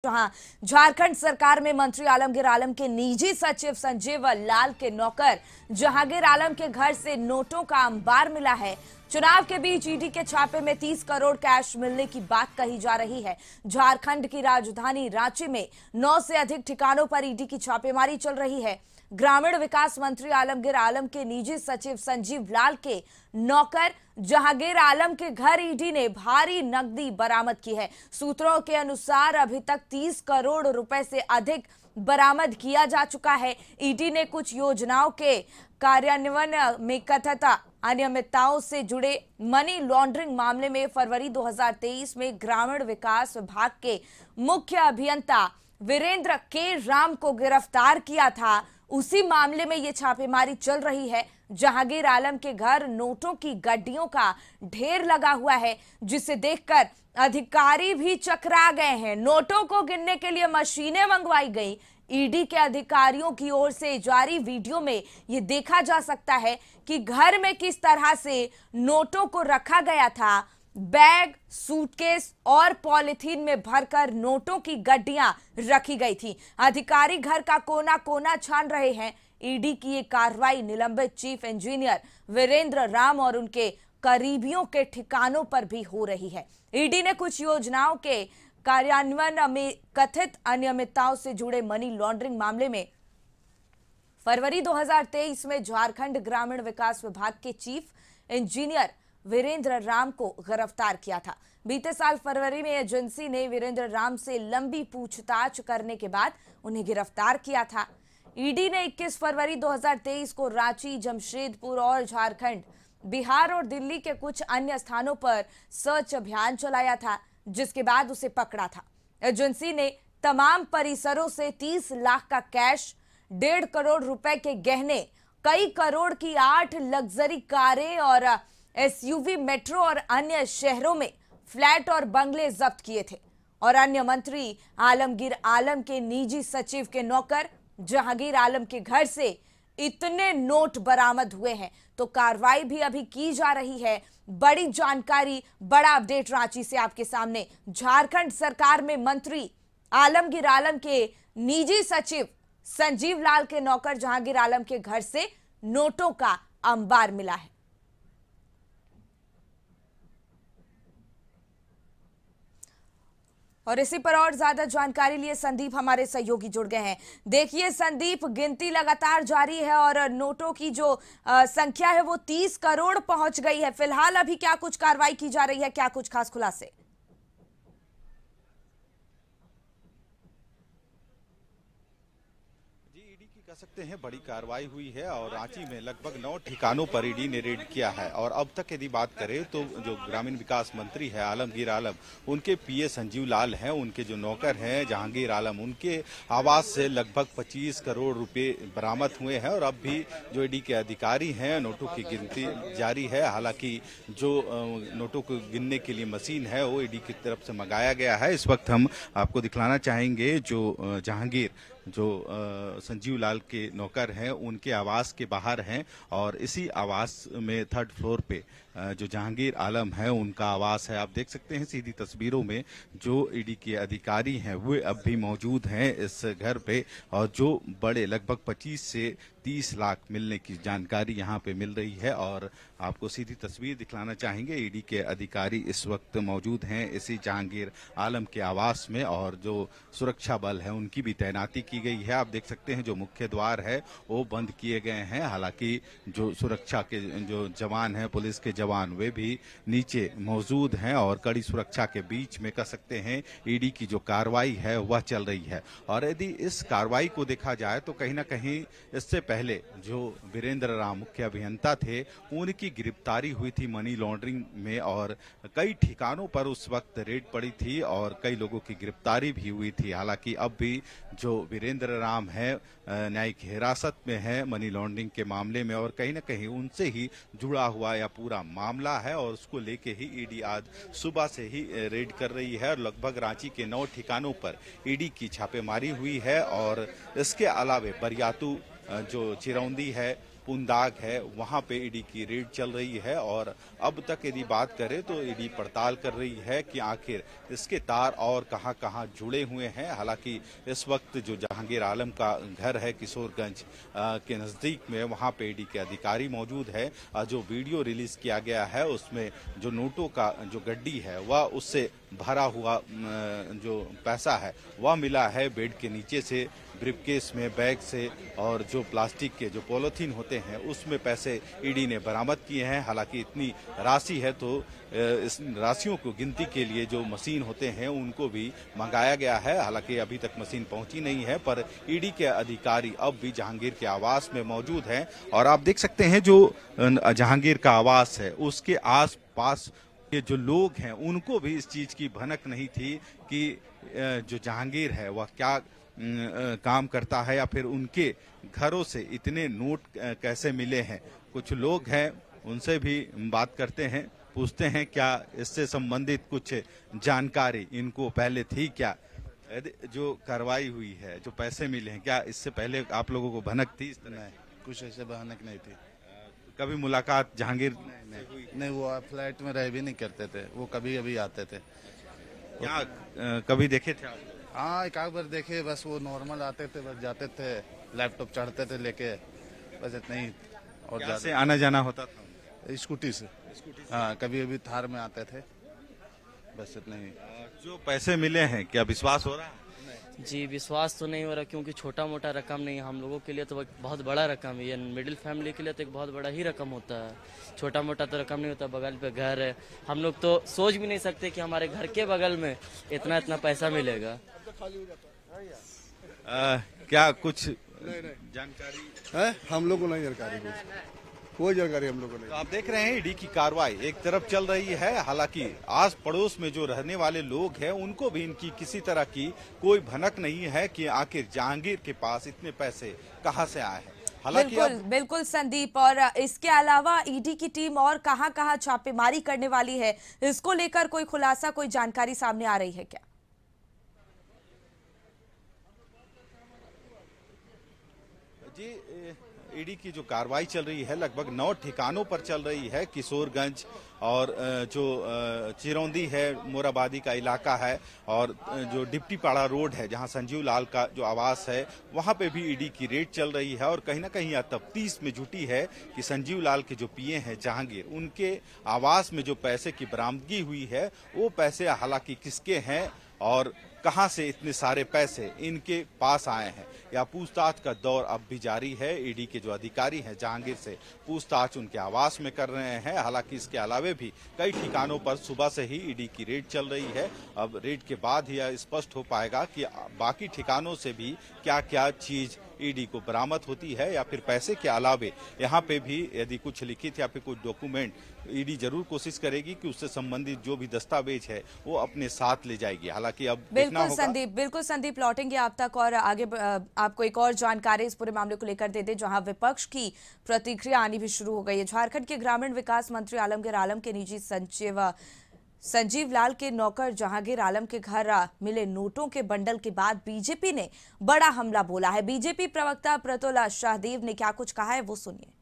जहां झारखंड सरकार में मंत्री आलमगीर आलम के निजी सचिव संजीव लाल के नौकर जहांगीर आलम के घर से नोटों का अंबार मिला है। चुनाव के बीच ईडी के छापे में 30 करोड़ कैश मिलने की बात कही जा रही है। झारखंड की राजधानी रांची में 9 से अधिक ठिकानों पर ईडी की छापेमारी चल रही है। ग्रामीण विकास मंत्री आलमगीर आलम के निजी सचिव संजीव लाल के नौकर जहांगीर आलम के घर ईडी ने भारी नकदी बरामद की है। सूत्रों के अनुसार अभी तक 30 करोड़ रुपए से अधिक बरामद किया जा चुका है। ईडी ने कुछ योजनाओं के कार्यान्वयन में कथित अनियमितताओं से जुड़े मनी लॉन्ड्रिंग मामले में फरवरी 2023 में ग्रामीण विकास विभाग के मुख्य अभियंता वीरेंद्र के राम को गिरफ्तार किया था। उसी मामले में ये छापेमारी चल रही है। जहांगीर आलम के घर नोटों की गड्डियों का ढेर लगा हुआ है, जिसे देखकर अधिकारी भी चकरा गए हैं। नोटों को गिनने के लिए मशीनें मंगवाई गई। ईडी के अधिकारियों की ओर से जारी वीडियो में ये देखा जा सकता है कि घर में किस तरह से नोटों को रखा गया था। बैग, सूटकेस और पॉलिथीन में भरकर नोटों की गड्डियां रखी गई थी। अधिकारी घर का कोना कोना छान रहे हैं। ईडी की ये कार्रवाई निलंबित चीफ इंजीनियर वीरेंद्र राम और उनके करीबियों के ठिकानों पर भी हो रही है। ईडी ने कुछ योजनाओं के कार्यान्वयन में कथित अनियमितताओं से जुड़े मनी लॉन्ड्रिंग मामले में फरवरी 2023 में झारखंड ग्रामीण विकास विभाग के चीफ इंजीनियर वीरेंद्र राम को गिरफ्तार किया था। बीते साल फरवरी में एजेंसी ने वीरेंद्र राम से लंबी पूछताछ करने के बाद उन्हें गिरफ्तार किया था। ईडी ने 21 फरवरी 2023 को रांची, जमशेदपुर और झारखंड, बिहार और दिल्ली के कुछ अन्य स्थानों पर सर्च अभियान चलाया था, जिसके बाद उसे पकड़ा था। एजेंसी ने तमाम परिसरों से 30 लाख का कैश, 1.5 करोड़ रुपए के गहने, कई करोड़ की 8 लग्जरी कारें और एसयूवी, मेट्रो और अन्य शहरों में फ्लैट और बंगले जब्त किए थे। और अन्य मंत्री आलमगीर आलम के निजी सचिव के नौकर जहांगीर आलम के घर से इतने नोट बरामद हुए हैं, तो कार्रवाई भी अभी की जा रही है। बड़ी जानकारी, बड़ा अपडेट रांची से आपके सामने। झारखंड सरकार में मंत्री आलमगीर आलम के निजी सचिव संजीव लाल के नौकर जहांगीर आलम के घर से नोटों का अंबार मिला है। और इसी पर और ज्यादा जानकारी लिए संदीप हमारे सहयोगी जुड़ गए हैं। देखिए संदीप, गिनती लगातार जारी है और नोटों की जो संख्या है वो 30 करोड़ पहुंच गई है। फिलहाल अभी क्या कुछ कार्रवाई की जा रही है, क्या कुछ खास खुलासे? कह सकते हैं बड़ी कार्रवाई हुई है और रांची में लगभग 9 ठिकानों पर ईडी ने रेड किया है। और अब तक यदि बात करें तो जो ग्रामीण विकास मंत्री है आलमगीर आलम, उनके पीए संजीव लाल हैं, उनके जो नौकर हैं जहांगीर आलम, उनके आवास से लगभग 25 करोड़ रुपए बरामद हुए हैं। और अब भी जो ईडी के अधिकारी हैं, नोटों की गिनती जारी है। हालांकि जो नोटों को गिनने के लिए मशीन है वो ईडी की तरफ से मंगाया गया है। इस वक्त हम आपको दिखलाना चाहेंगे जो जहांगीर, जो संजीव लाल के नौकर हैं, उनके आवास के बाहर हैं। और इसी आवास में 3rd फ्लोर पे जो जहांगीर आलम है उनका आवास है। आप देख सकते हैं सीधी तस्वीरों में जो ईडी के अधिकारी हैं वो अब भी मौजूद हैं इस घर पे। और जो बड़े लगभग 25 से 30 लाख मिलने की जानकारी यहाँ पे मिल रही है। और आपको सीधी तस्वीर दिखलाना चाहेंगे, ईडी के अधिकारी इस वक्त मौजूद हैं इसी जहांगीर आलम के आवास में। और जो सुरक्षा बल है उनकी भी तैनाती की गई है। आप देख सकते हैं जो मुख्य द्वार है वो बंद किए गए हैं। हालांकि जो सुरक्षा के जो जवान हैं, पुलिस के जवान, वे भी नीचे मौजूद हैं और कड़ी सुरक्षा के बीच में कह सकते हैं ईडी की जो कार्रवाई है वह चल रही है। और यदि इस कार्रवाई को देखा जाए तो कहीं ना कहीं इससे पहले जो वीरेंद्र राम मुख्य अभियंता थे उनकी गिरफ्तारी हुई थी मनी लॉन्ड्रिंग में। और कई ठिकानों पर उस वक्त रेड पड़ी थी और कई लोगों की गिरफ्तारी भी हुई थी। हालांकि अब भी जो वीरेंद्र राम है न्यायिक हिरासत में है मनी लॉन्ड्रिंग के मामले में। और कहीं ना कहीं उनसे ही जुड़ा हुआ या पूरा मामला है और उसको लेके ही ईडी आज सुबह से ही रेड कर रही है। और लगभग रांची के 9 ठिकानों पर ईडी की छापेमारी हुई है। और इसके अलावे बरियातू, जो चिरौंदी है, पुंदाग है, वहां पे ईडी की रेड चल रही है। और अब तक यदि बात करें तो ईडी पड़ताल कर रही है कि आखिर इसके तार और कहां-कहां जुड़े हुए हैं। हालांकि इस वक्त जो जहांगीर आलम का घर है किशोरगंज के नजदीक में, वहां पे ईडी के अधिकारी मौजूद है। जो वीडियो रिलीज किया गया है उसमें जो नोटों का जो गड्डी है वह उससे भरा हुआ जो पैसा है वह मिला है बेड के नीचे से, ब्रीफकेस में, बैग से, और जो प्लास्टिक के जो पॉलीथीन होते हैं उसमें पैसे ईडी ने बरामद किए हैं। हालांकि इतनी राशि है तो इस राशियों को गिनती के लिए जो मशीन होते हैं उनको भी मंगाया गया है। हालांकि अभी तक मशीन पहुंची नहीं है, पर ईडी के अधिकारी अब भी जहांगीर के आवास में मौजूद हैं। और आप देख सकते हैं जो जहांगीर का आवास है उसके आस पास के जो लोग हैं उनको भी इस चीज की भनक नहीं थी कि जो जहांगीर है वह क्या काम करता है या फिर उनके घरों से इतने नोट कैसे मिले हैं। कुछ लोग हैं, उनसे भी बात करते हैं, पूछते हैं क्या इससे संबंधित कुछ जानकारी इनको पहले थी क्या। जो कार्रवाई हुई है, जो पैसे मिले हैं, क्या इससे पहले आप लोगों को भनक थी इस तरह? कुछ ऐसे भनक नहीं थी। कभी मुलाकात जहांगीर नहीं, वो फ्लैट में रह भी नहीं करते थे, वो कभी कभी आते थे। क्या कभी देखे थे आप? हाँ, एक आध बार देखे, बस वो नॉर्मल आते थे, बस जाते थे, लैपटॉप चढ़ते थे लेके, बस इतना ही। और कैसे आना जाना होता था? स्कूटी से। हाँ, कभी कभी थार में आते थे, बस इतना ही। जो पैसे मिले हैं क्या विश्वास हो रहा है? जी, विश्वास तो नहीं हो रहा, क्योंकि छोटा मोटा रकम नहीं है। हम लोगों के लिए तो बहुत बड़ा रकम है, ये मिडिल फैमिली के लिए तो एक बहुत बड़ा ही रकम होता है। छोटा मोटा तो रकम नहीं होता। बगल पे घर है, हम लोग तो सोच भी नहीं सकते कि हमारे घर के बगल में इतना इतना पैसा मिलेगा। क्या कुछ जानकारी है? हम लोग को नहीं जानकारी, कोई जानकारी हम लोग को तो नहीं। आप देख रहे हैं ईडी की कार्रवाई एक तरफ चल रही है। हालांकि आस पड़ोस में जो रहने वाले लोग हैं उनको भी इनकी किसी तरह की कोई भनक नहीं है कि आखिर जहांगीर के पास इतने पैसे कहां से आए हैं। हालांकि बिल्कुल संदीप, और इसके अलावा ईडी की टीम और कहां-कहां छापेमारी करने वाली है, इसको लेकर कोई खुलासा, कोई जानकारी सामने आ रही है क्या? जी, ईडी की जो कार्रवाई चल रही है लगभग 9 ठिकानों पर चल रही है। किशोरगंज और जो चिरौंदी है, मोराबादी का इलाका है, और जो डिप्टीपाड़ा रोड है जहां संजीव लाल का जो आवास है वहां पे भी ईडी की रेड चल रही है। और कहीं ना कहीं यह तफ्तीश में जुटी है कि संजीव लाल के जो पीए हैं जहांगीर, उनके आवास में जो पैसे की बरामदगी हुई है वो पैसे हालांकि किसके हैं और कहां से इतने सारे पैसे इनके पास आए हैं, या पूछताछ का दौर अब भी जारी है। ईडी के जो अधिकारी हैं जहांगीर से पूछताछ उनके आवास में कर रहे हैं। हालांकि इसके अलावे भी कई ठिकानों पर सुबह से ही ईडी की रेड चल रही है। अब रेड के बाद ही यह स्पष्ट हो पाएगा कि बाकी ठिकानों से भी क्या क्या चीज ईडी को बरामद होती है, या फिर पैसे के अलावे यहाँ पे भी यदि कुछ लिखित या फिर कुछ डॉक्यूमेंट, ईडी जरूर कोशिश करेगी कि उससे संबंधित जो भी दस्तावेज है वो अपने साथ ले जाएगी। हालांकि अब बिल्कुल संदीप, लौटेंगे आप तक और आगे आपको एक और जानकारी इस पूरे मामले को लेकर दे दे, जहां विपक्ष की प्रतिक्रिया आनी भी शुरू हो गई है। झारखंड के ग्रामीण विकास मंत्री आलमगीर आलम के निजी संजीव लाल के नौकर जहांगीर आलम के घर मिले नोटों के बंडल के बाद बीजेपी ने बड़ा हमला बोला है। बीजेपी प्रवक्ता प्रतुल शाहदेव ने क्या कुछ कहा है वो सुनिए।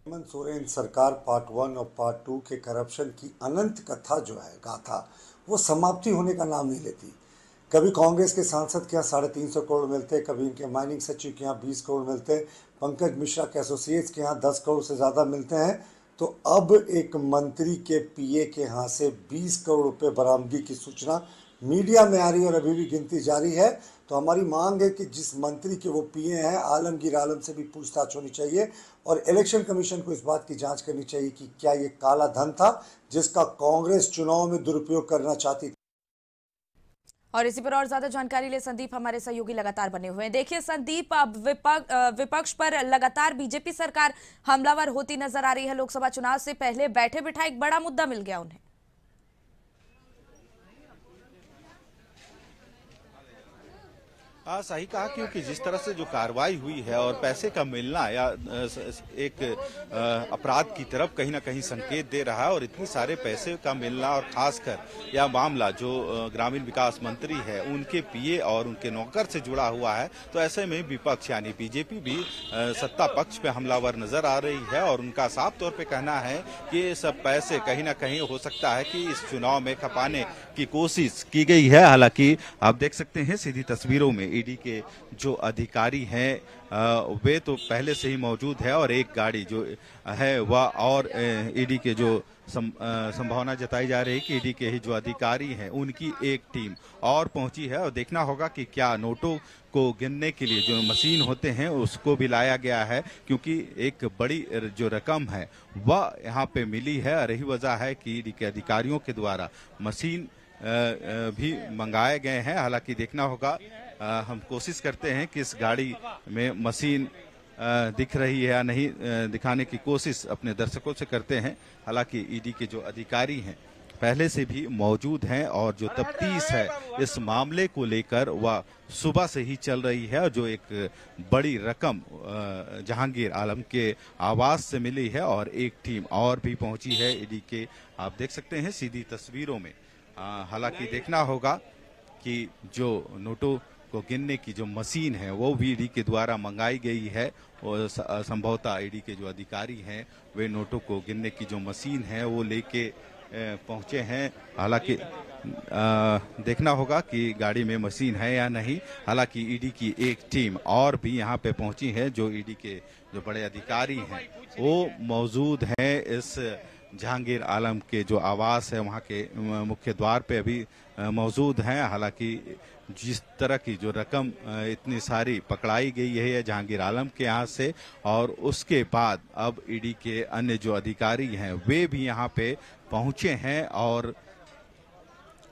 हेमंत सोरेन सरकार पार्ट 1 और पार्ट 2 के करप्शन की अनंत कथा जो है, गाथा, वो समाप्ति होने का नाम नहीं लेती। कभी कांग्रेस के सांसद के यहाँ 350 करोड़ मिलते, कभी इनके माइनिंग सचिव के यहाँ 20 करोड़ मिलते, पंकज मिश्रा के एसोसिएट्स के यहाँ 10 करोड़ से ज़्यादा मिलते हैं। तो अब एक मंत्री के पीए के यहाँ से 20 करोड़ रुपए बरामदगी की सूचना मीडिया में आ रही है और अभी भी गिनती जारी है। तो हमारी मांग है कि जिस मंत्री के वो पीए हैं आलमगीर आलम से भी पूछताछ होनी चाहिए और इलेक्शन कमीशन को इस बात की जांच करनी चाहिए कि क्या ये काला धन था जिसका कांग्रेस चुनाव में दुरुपयोग करना चाहती थी। और इसी पर और ज्यादा जानकारी ले संदीप हमारे सहयोगी लगातार बने हुए हैं। देखिए संदीप, अब विपक्ष पर लगातार बीजेपी सरकार हमलावर होती नजर आ रही है। लोकसभा चुनाव से पहले बैठे बिठाए एक बड़ा मुद्दा मिल गया उन्हें। सही कहा, क्योंकि जिस तरह से जो कार्रवाई हुई है और पैसे का मिलना या एक अपराध की तरफ कहीं ना कहीं संकेत दे रहा है, और इतनी सारे पैसे का मिलना और खासकर यह मामला जो ग्रामीण विकास मंत्री है उनके पीए और उनके नौकर से जुड़ा हुआ है, तो ऐसे में विपक्ष यानी बीजेपी भी सत्ता पक्ष पे हमलावर नजर आ रही है और उनका साफ तौर पे कहना है कि ये सब पैसे कहीं ना कहीं हो सकता है कि इस चुनाव में खपाने की कोशिश की गई है। हालांकि आप देख सकते हैं सीधी तस्वीरों में ईडी के जो अधिकारी हैं वे तो पहले से ही मौजूद है, और एक गाड़ी जो है वह और ईडी के जो संभावना जताई जा रही है कि ईडी के ही जो अधिकारी हैं उनकी एक टीम और पहुंची है, और देखना होगा कि क्या नोटों को गिनने के लिए जो मशीन होते हैं उसको भी लाया गया है, क्योंकि एक बड़ी जो रकम है वह यहाँ पे मिली है। रही वजह है कि ईडी के अधिकारियों के द्वारा मशीन भी मंगाए गए हैं। हालांकि देखना होगा, हम कोशिश करते हैं कि इस गाड़ी में मशीन दिख रही है या नहीं, दिखाने की कोशिश अपने दर्शकों से करते हैं। हालांकि ईडी के जो अधिकारी हैं पहले से भी मौजूद हैं, और जो तफ्तीश है इस मामले को लेकर वह सुबह से ही चल रही है, और जो एक बड़ी रकम जहांगीर आलम के आवास से मिली है, और एक टीम और भी पहुंची है ईडी के, आप देख सकते हैं सीधी तस्वीरों में। हालांकि देखना होगा कि जो नोटों को गिनने की जो मशीन है वो भी ईडी के द्वारा मंगाई गई है, और संभवतः ईडी के जो अधिकारी हैं वे नोटों को गिनने की जो मशीन है वो लेके पहुंचे हैं। हालांकि देखना होगा कि गाड़ी में मशीन है या नहीं। हालांकि ईडी की एक टीम और भी यहाँ पे पहुंची है, जो ईडी के जो बड़े अधिकारी हैं वो मौजूद हैं इस जहांगीर आलम के जो आवास है वहाँ के मुख्य द्वार पे अभी मौजूद हैं। हालांकि जिस तरह की जो रकम इतनी सारी पकड़ाई गई है जहांगीर आलम के यहाँ से, और उसके बाद अब ईडी के अन्य जो अधिकारी हैं वे भी यहाँ पे पहुंचे हैं, और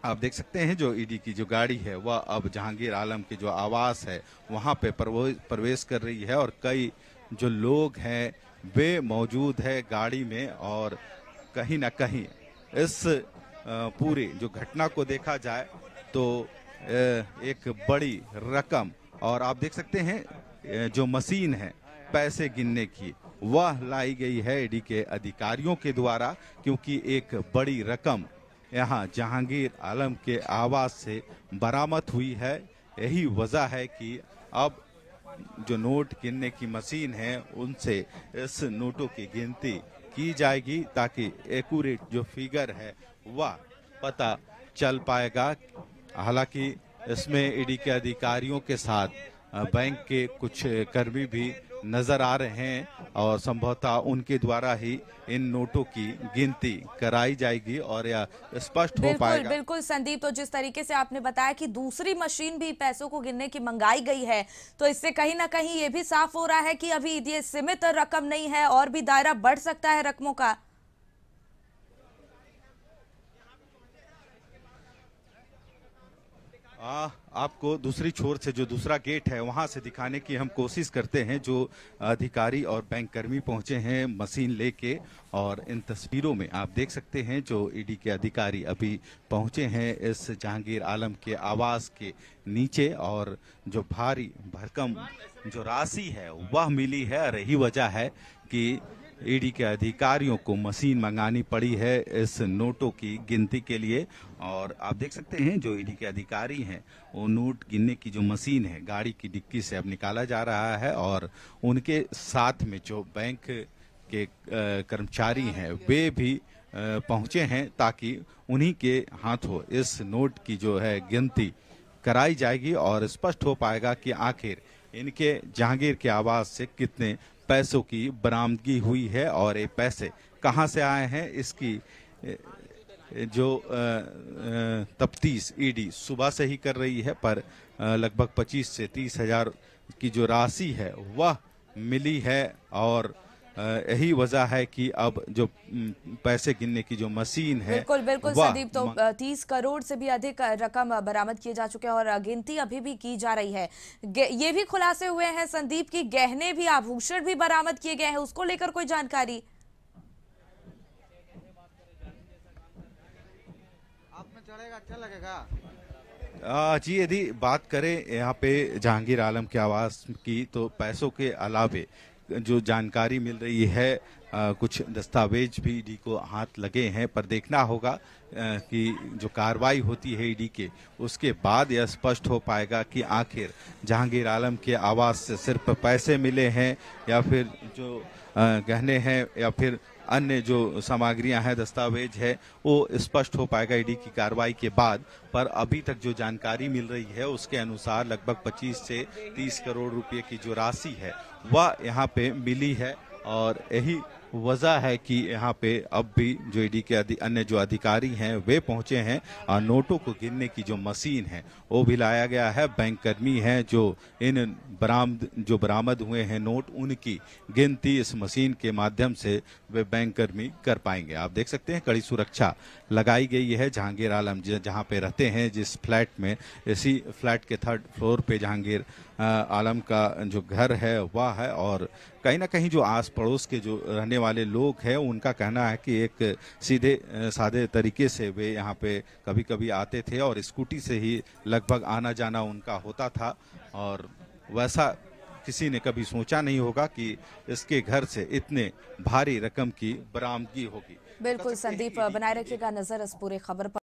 आप देख सकते हैं जो ईडी की जो गाड़ी है वह अब जहांगीर आलम के जो आवास है वहाँ पे प्रवेश कर रही है, और कई जो लोग हैं वे मौजूद है गाड़ी में। और कहीं ना कहीं इस पूरी जो घटना को देखा जाए तो एक बड़ी रकम, और आप देख सकते हैं जो मशीन है पैसे गिनने की वह लाई गई है ईडी के अधिकारियों के द्वारा, क्योंकि एक बड़ी रकम यहाँ जहांगीर आलम के आवास से बरामद हुई है। यही वजह है कि अब जो नोट गिनने की मशीन है उनसे इस नोटों की गिनती की जाएगी, ताकि एक्यूरेट जो फिगर है वह पता चल पाएगा। हालांकि इसमें ईडी के अधिकारियों के साथ बैंक के कुछ कर्मी भी नजर आ रहे हैं, और संभवतः उनके द्वारा ही इन नोटों की गिनती कराई जाएगी और यह स्पष्ट हो पाएगा। बिल्कुल संदीप, तो जिस तरीके से आपने बताया कि दूसरी मशीन भी पैसों को गिनने की मंगाई गई है, तो इससे कहीं ना कहीं ये भी साफ हो रहा है कि अभी ये सीमित रकम नहीं है और भी दायरा बढ़ सकता है रकमों का। आपको दूसरी छोर से जो दूसरा गेट है वहां से दिखाने की हम कोशिश करते हैं। जो अधिकारी और बैंक कर्मी पहुंचे हैं मशीन लेके, और इन तस्वीरों में आप देख सकते हैं जो ईडी के अधिकारी अभी पहुंचे हैं इस जहांगीर आलम के आवास के नीचे, और जो भारी भरकम जो राशि है वह मिली है। रही वजह है कि ईडी के अधिकारियों को मशीन मंगानी पड़ी है इस नोटों की गिनती के लिए, और आप देख सकते हैं जो ईडी के अधिकारी हैं वो नोट गिनने की जो मशीन है गाड़ी की डिक्की से अब निकाला जा रहा है, और उनके साथ में जो बैंक के कर्मचारी हैं वे भी पहुंचे हैं, ताकि उन्हीं के हाथों इस नोट की जो है गिनती कराई जाएगी और स्पष्ट हो पाएगा कि आखिर इनके जहांगीर के आवास से कितने पैसों की बरामदगी हुई है और ये पैसे कहां से आए हैं। इसकी जो तफ्तीश ईडी सुबह से ही कर रही है, पर लगभग 25 से 30 हजार की जो राशि है वह मिली है, और यही वजह है कि अब जो पैसे गिनने की जो मशीन है बिल्कुल संदीप, तो 30 करोड़ से भी अधिक रकम बरामद किए जा चुके हैं और गिनती अभी भी की जा रही है। ये भी खुलासे हुए हैं संदीप की गहने भी, आभूषण भी बरामद किए गए हैं, उसको लेकर कोई जानकारी? आप में चढ़ेगा अच्छा लगेगा। जी यदि बात करें यहाँ पे जहांगीर आलम के आवास की, तो पैसों के अलावे जो जानकारी मिल रही है, कुछ दस्तावेज भी ईडी को हाथ लगे हैं, पर देखना होगा कि जो कार्रवाई होती है ईडी के, उसके बाद यह स्पष्ट हो पाएगा कि आखिर जहांगीर आलम के आवास से सिर्फ पैसे मिले हैं या फिर जो गहने हैं या फिर अन्य जो सामग्रियां हैं, दस्तावेज है, वो स्पष्ट हो पाएगा ईडी की कार्रवाई के बाद। पर अभी तक जो जानकारी मिल रही है उसके अनुसार लगभग 25 से 30 करोड़ रुपए की जो राशि है वह यहाँ पे मिली है, और यही वजह है कि यहाँ पे अब भी जो ईडी के अन्य जो अधिकारी हैं वे पहुंचे हैं, और नोटों को गिनने की जो मशीन है वो भी लाया गया है। बैंक कर्मी हैं जो इन बरामद हुए हैं नोट, उनकी गिनती इस मशीन के माध्यम से वे बैंक कर्मी कर पाएंगे। आप देख सकते हैं कड़ी सुरक्षा लगाई गई है। जहांगीर आलम जहां पे रहते हैं, जिस फ्लैट में, इसी फ्लैट के 3rd फ्लोर पे जहांगीर आलम का जो घर है वह है, और कहीं ना कहीं जो आस पड़ोस के जो रहने वाले लोग हैं उनका कहना है कि एक सीधे सादे तरीके से वे यहाँ पे कभी कभी आते थे और स्कूटी से ही लगभग आना जाना उनका होता था, और वैसा किसी ने कभी सोचा नहीं होगा कि इसके घर से इतने भारी रकम की बरामदगी होगी। बिल्कुल संदीप, बनाए रखिएगा नजर इस पूरे खबर पर।